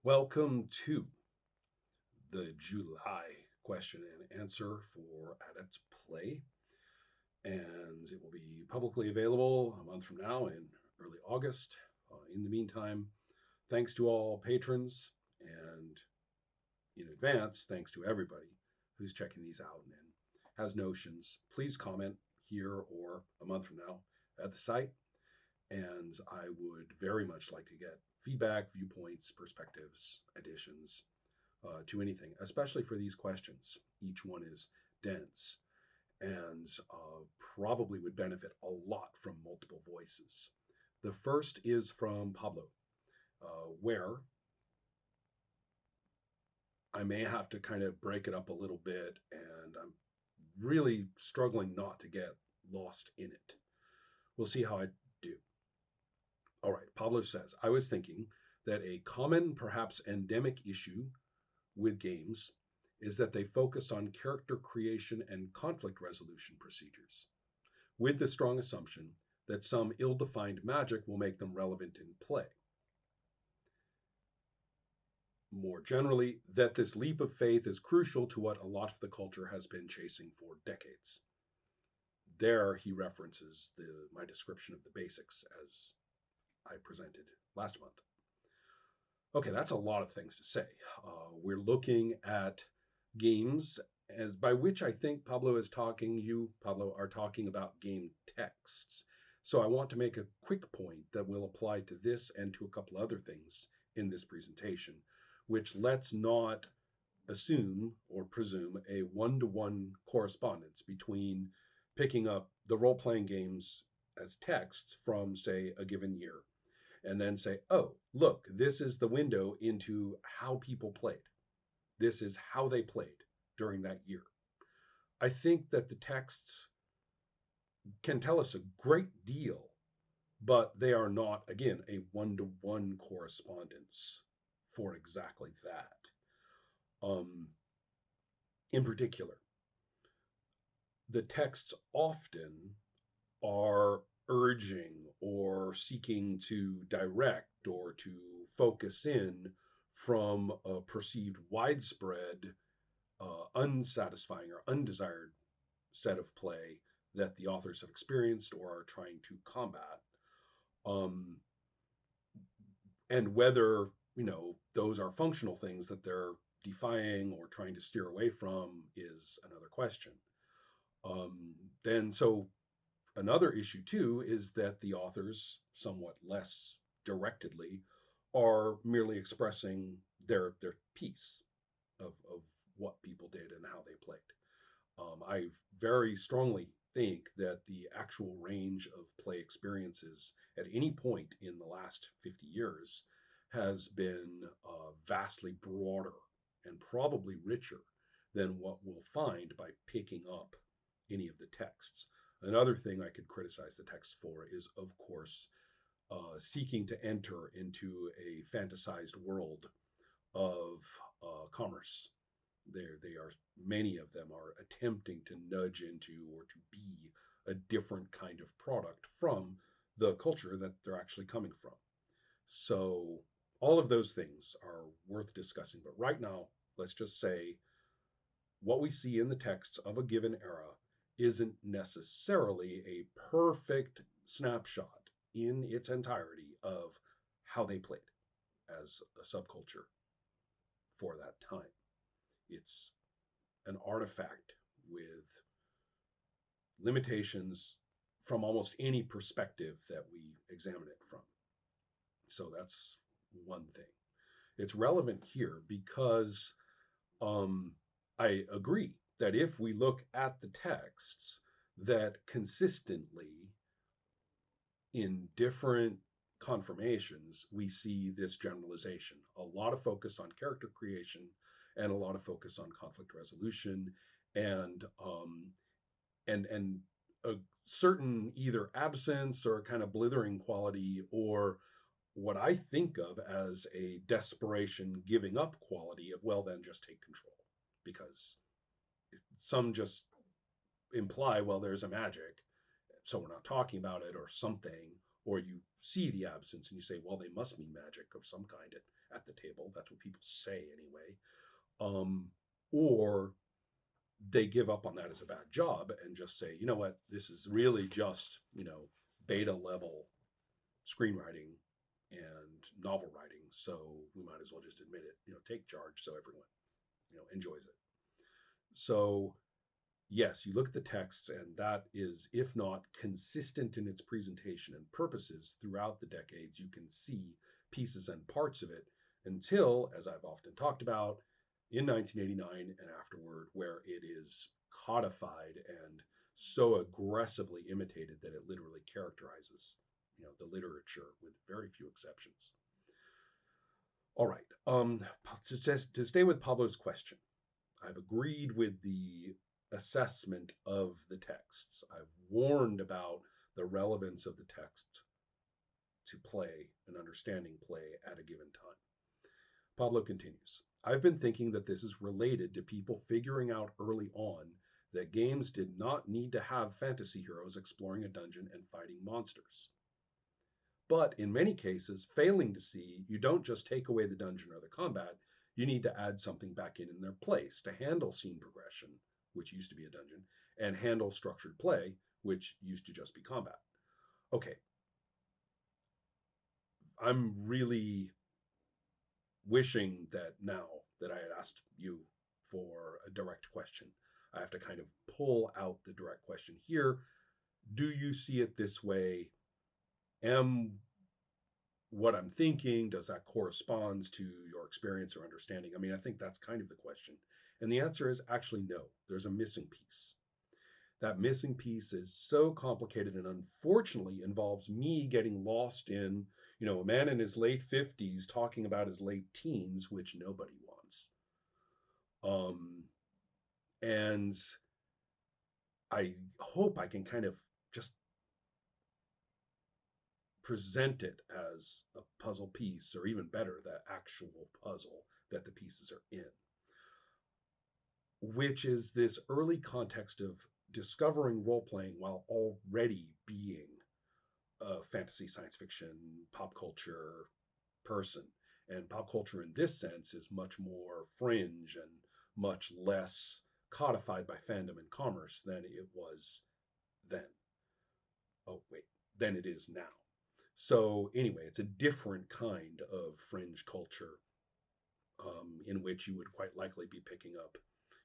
Welcome to the July question and answer for Adept Play. And it will be publicly available a month from now in early August. In the meantime, thanks to all patrons and in advance, thanks to everybody who's checking these out and has notions. Please comment here or a month from now at the site. And I would very much like to get feedback, viewpoints, perspectives, additions to anything, especially for these questions. Each one is dense and probably would benefit a lot from multiple voices. The first is from Pablo, where I may have to kind of break it up a little bit, and I'm really struggling not to get lost in it. We'll see how I do. All right, Pablo says, I was thinking that a common, perhaps endemic issue with games is that they focus on character creation and conflict resolution procedures, with the strong assumption that some ill defined magic will make them relevant in play. More generally, that this leap of faith is crucial to what a lot of the culture has been chasing for decades. There, he references my description of the basics as I presented last month. Okay, that's a lot of things to say. We're looking at games, as by which I think Pablo, are talking about game texts. So I want to make a quick point that will apply to this and to a couple other things in this presentation, which let's not assume or presume a one-to-one correspondence between picking up the role-playing games as texts from, say, a given year, and then say, oh, look, this is the window into how people played. This is how they played during that year. I think that the texts can tell us a great deal, but they are not, again, a one-to-one correspondence for exactly that. In particular, the texts often are urging or seeking to direct or to focus in from a perceived widespread, unsatisfying or undesired set of play that the authors have experienced or are trying to combat. Um, and whether, those are functional things that they're defying or trying to steer away from is another question. Then, so another issue too is that the authors, somewhat less directedly, are merely expressing their piece of what people did and how they played. I very strongly think that the actual range of play experiences at any point in the last 50 years has been vastly broader and probably richer than what we'll find by picking up any of the texts. Another thing I could criticize the text for is, of course, seeking to enter into a fantasized world of commerce. They are, many of them are attempting to nudge into or to be a different kind of product from the culture that they're actually coming from. So all of those things are worth discussing. But right now, let's just say what we see in the texts of a given era isn't necessarily a perfect snapshot in its entirety of how they played as a subculture for that time. It's an artifact with limitations from almost any perspective that we examine it from. So that's one thing. It's relevant here because I agree that if we look at the texts, that consistently in different confirmations, we see this generalization. A lot of focus on character creation and a lot of focus on conflict resolution and a certain either absence or kind of blithering quality, or what I think of as a desperation giving up quality of, well, then just take control. Because some just imply, well, there's a magic, so we're not talking about it or something, or you see the absence and you say, well, they must mean magic of some kind at the table. That's what people say anyway. Um, or they give up on that as a bad job and just say, you know what, this is really just, beta level screenwriting and novel writing. So we might as well just admit it, take charge so everyone, enjoys it. So yes, you look at the texts, and that is, if not consistent in its presentation and purposes throughout the decades, you can see pieces and parts of it until, as I've often talked about, in 1989 and afterward, where it is codified and so aggressively imitated that it literally characterizes, the literature with very few exceptions. All right. To stay with Pablo's question, I've agreed with the assessment of the texts. I've warned about the relevance of the text to play and understanding play at a given time. Pablo continues, I've been thinking that this is related to people figuring out early on that games did not need to have fantasy heroes exploring a dungeon and fighting monsters. But in many cases, failing to see, you don't just take away the dungeon or the combat, you need to add something back in their place to handle scene progression, which used to be a dungeon, and handle structured play, which used to just be combat. Okay. I'm really wishing that now that I had asked you for a direct question, I have to kind of pull out the direct question here. Do you see it this way? Am what I'm thinking, does that correspond to your experience or understanding? I mean, I think that's kind of the question. And the answer is actually no. There's a missing piece. That missing piece is so complicated and unfortunately involves me getting lost in, a man in his late 50s talking about his late teens, which nobody wants. And I hope I can kind of just present it as a puzzle piece, or even better, the actual puzzle that the pieces are in, which is this early context of discovering role playing while already being a fantasy, science fiction, pop culture person. And pop culture in this sense is much more fringe and much less codified by fandom and commerce than it was then. Oh, wait, than it is now. So anyway, it's a different kind of fringe culture, in which you would quite likely be picking up,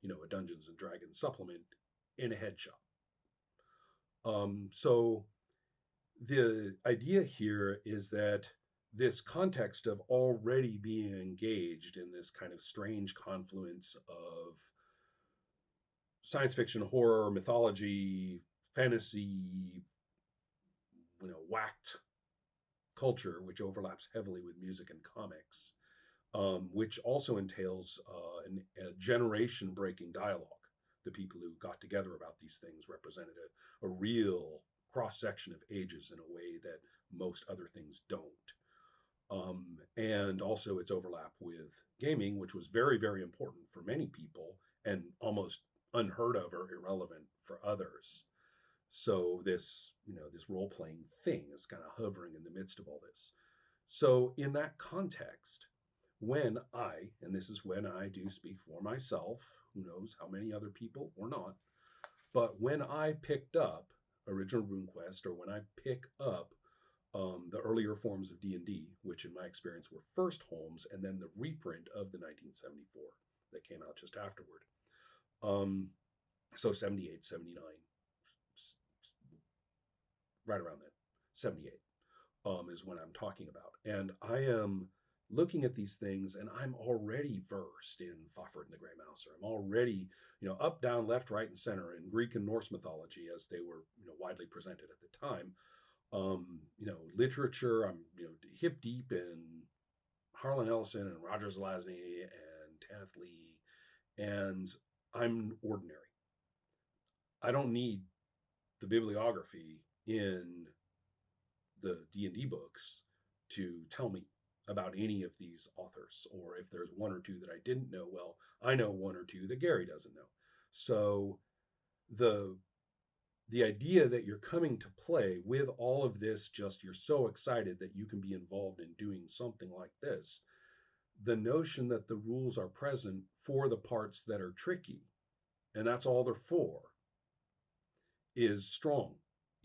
a Dungeons and Dragons supplement in a head shop. So the idea here is that this context of already being engaged in this kind of strange confluence of science fiction, horror, mythology, fantasy, whacked culture, which overlaps heavily with music and comics, which also entails a generation breaking dialogue. The people who got together about these things represented a real cross section of ages in a way that most other things don't. And also its overlap with gaming, which was very, very important for many people and almost unheard of or irrelevant for others. So this role playing thing is kind of hovering in the midst of all this. So in that context, and this is when I do speak for myself, who knows how many other people or not, but when I picked up original RuneQuest, or when I pick up the earlier forms of D&D, which in my experience were first Holmes and then the reprint of the 1974 that came out just afterward. So 78, 79, right around then, 78 is when I'm talking about. And I am looking at these things and I'm already versed in Fafhrd and the Grey Mouser. I'm already, up, down, left, right, and center in Greek and Norse mythology as they were, widely presented at the time. Literature, I'm, hip deep in Harlan Ellison and Roger Zelazny and Tanith Lee, and I'm ordinary. I don't need the bibliography in the D&D books to tell me about any of these authors, or if there's one or two that I didn't know, well, I know one or two that Gary doesn't know. So the the idea that you're coming to play with all of this, just you're so excited that you can be involved in doing something like this. The notion that the rules are present for the parts that are tricky, and that's all they're for, is strong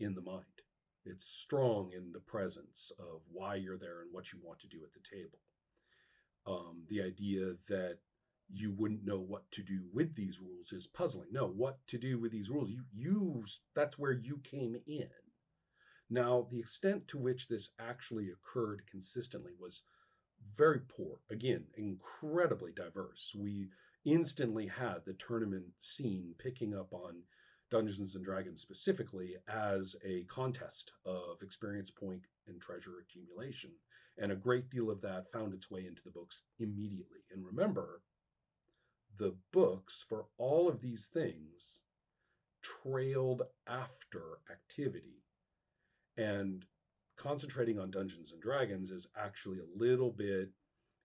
in the mind. It's strong in the presence of why you're there and what you want to do at the table. The idea that you wouldn't know what to do with these rules is puzzling. No, what to do with these rules? That's where you came in. Now, the extent to which this actually occurred consistently was very poor. Again, incredibly diverse. We instantly had the tournament scene picking up on Dungeons and Dragons specifically as a contest of experience point and treasure accumulation. And a great deal of that found its way into the books immediately. And remember, the books for all of these things trailed after activity. And concentrating on Dungeons and Dragons is actually a little bit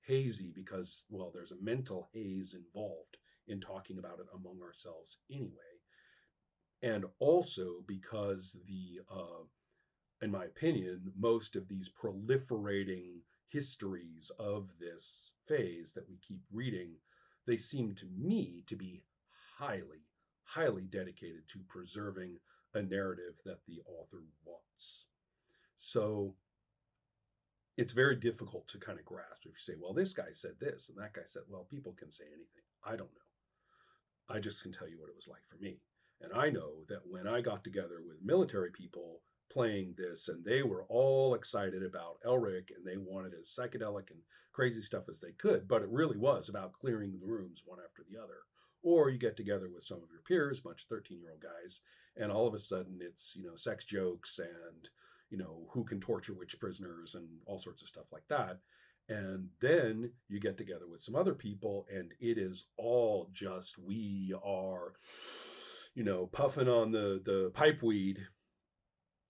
hazy because, well, there's a mental haze involved in talking about it among ourselves anyway. And also because in my opinion, most of these proliferating histories of this phase that we keep reading, they seem to me to be highly, highly dedicated to preserving a narrative that the author wants. So it's very difficult to kind of grasp if you say, well, this guy said this and that guy said, well, people can say anything. I don't know. I just can tell you what it was like for me. And I know that when I got together with military people playing this and they were all excited about Elric and they wanted as psychedelic and crazy stuff as they could, but it really was about clearing the rooms one after the other. Or you get together with some of your peers, a bunch of 13-year-old guys, and all of a sudden it's, sex jokes and, who can torture which prisoners and all sorts of stuff like that. And then you get together with some other people, and it is all just we are, puffing on the pipe weed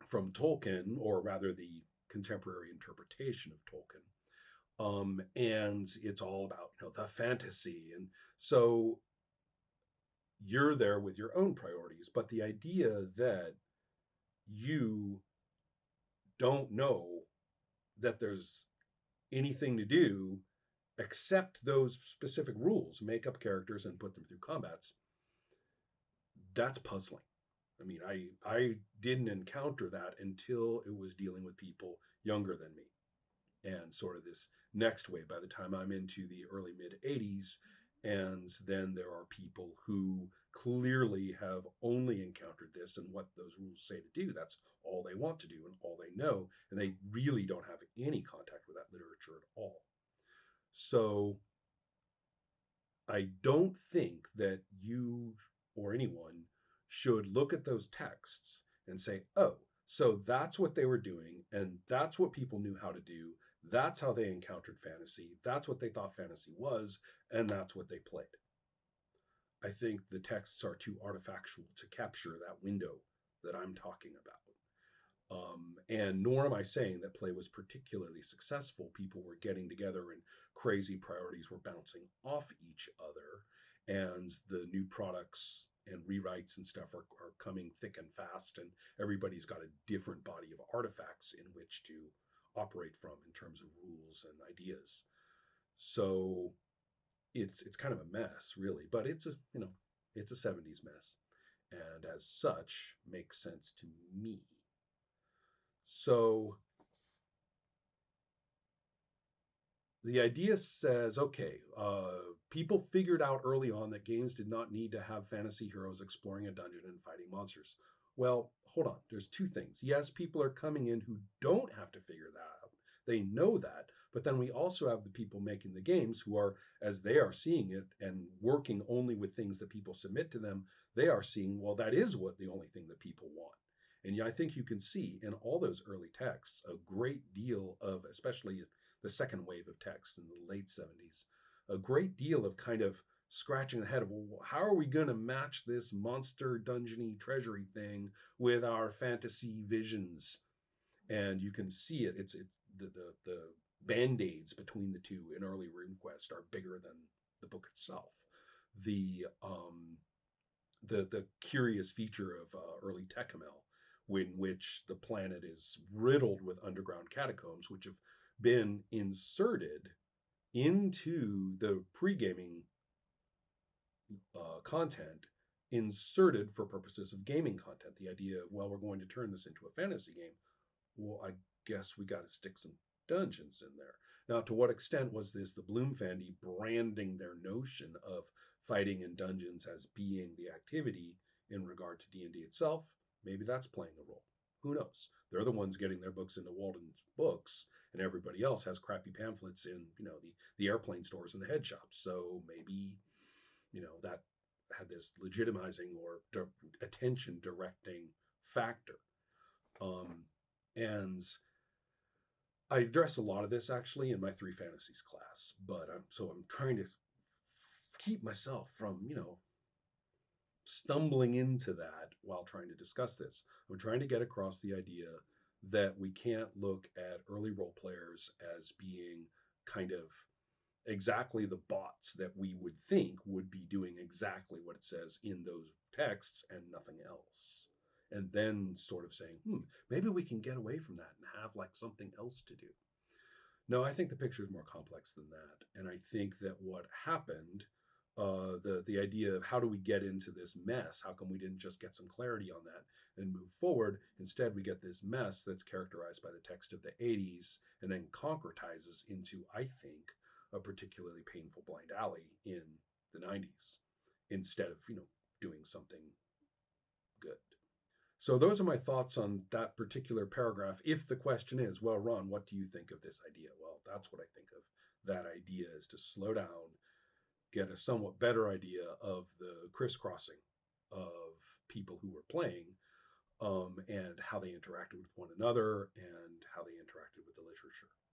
from Tolkien, or rather the contemporary interpretation of Tolkien. And it's all about the fantasy, and so you're there with your own priorities. But the idea that you don't know that there's anything to do accept those specific rules, make up characters, and put them through combats, that's puzzling. I mean, I didn't encounter that until it was dealing with people younger than me. And sort of this next wave, by the time I'm into the early mid 80s, and then there are people who clearly have only encountered this and what those rules say to do. That's all they want to do and all they know. And they really don't have any contact with that literature at all. So I don't think that you or anyone should look at those texts and say, oh, so that's what they were doing, and that's what people knew how to do. That's how they encountered fantasy. That's what they thought fantasy was, and that's what they played. I think the texts are too artifactual to capture that window that I'm talking about. And nor am I saying that play was particularly successful. People were getting together and crazy priorities were bouncing off each other. And the new products and rewrites and stuff are coming thick and fast. And everybody's got a different body of artifacts in which to operate from in terms of rules and ideas. So it's kind of a mess, really. But it's a 70s mess. And as such, makes sense to me. So the idea says, okay, people figured out early on that games did not need to have fantasy heroes exploring a dungeon and fighting monsters. Well, hold on. There's two things. Yes, people are coming in who don't have to figure that out. They know that. But then we also have the people making the games who are, as they are seeing it and working only with things that people submit to them, they are seeing, well, that is what the only thing that people want. And I think you can see in all those early texts a great deal of, especially the second wave of text in the late 70s, a great deal of kind of scratching the head of, well, how are we going to match this monster dungeony treasury thing with our fantasy visions? And you can see it. The band-aids between the two in early RuneQuest are bigger than the book itself. The the curious feature of early Tecumel, in which the planet is riddled with underground catacombs, which have been inserted into the pre-gaming content, inserted for purposes of gaming content. The idea of, well, we're going to turn this into a fantasy game. Well, I guess we got to stick some dungeons in there. Now, to what extent was this the Bloom family branding their notion of fighting in dungeons as being the activity in regard to D&D itself? Maybe that's playing a role. Who knows? They're the ones getting their books into Walden's books, and everybody else has crappy pamphlets in, the airplane stores and the head shops. So maybe, that had this legitimizing or attention directing factor. Um, and I address a lot of this actually in my three fantasies class, but I'm trying to keep myself from stumbling into that while trying to discuss this. I'm trying to get across the idea that we can't look at early role players as being kind of exactly the bots that we would think would be doing exactly what it says in those texts and nothing else. And then sort of saying, maybe we can get away from that and have like something else to do. No, I think the picture is more complex than that, and I think that what happened, the idea of how do we get into this mess? How come we didn't just get some clarity on that and move forward? Instead, we get this mess that's characterized by the text of the '80s and then concretizes into, I think, a particularly painful blind alley in the '90s, instead of doing something good. So those are my thoughts on that particular paragraph. If the question is, well, Ron, what do you think of this idea? Well, that's what I think of. That idea is to slow down, get a somewhat better idea of the crisscrossing of people who were playing, and how they interacted with one another and how they interacted with the literature.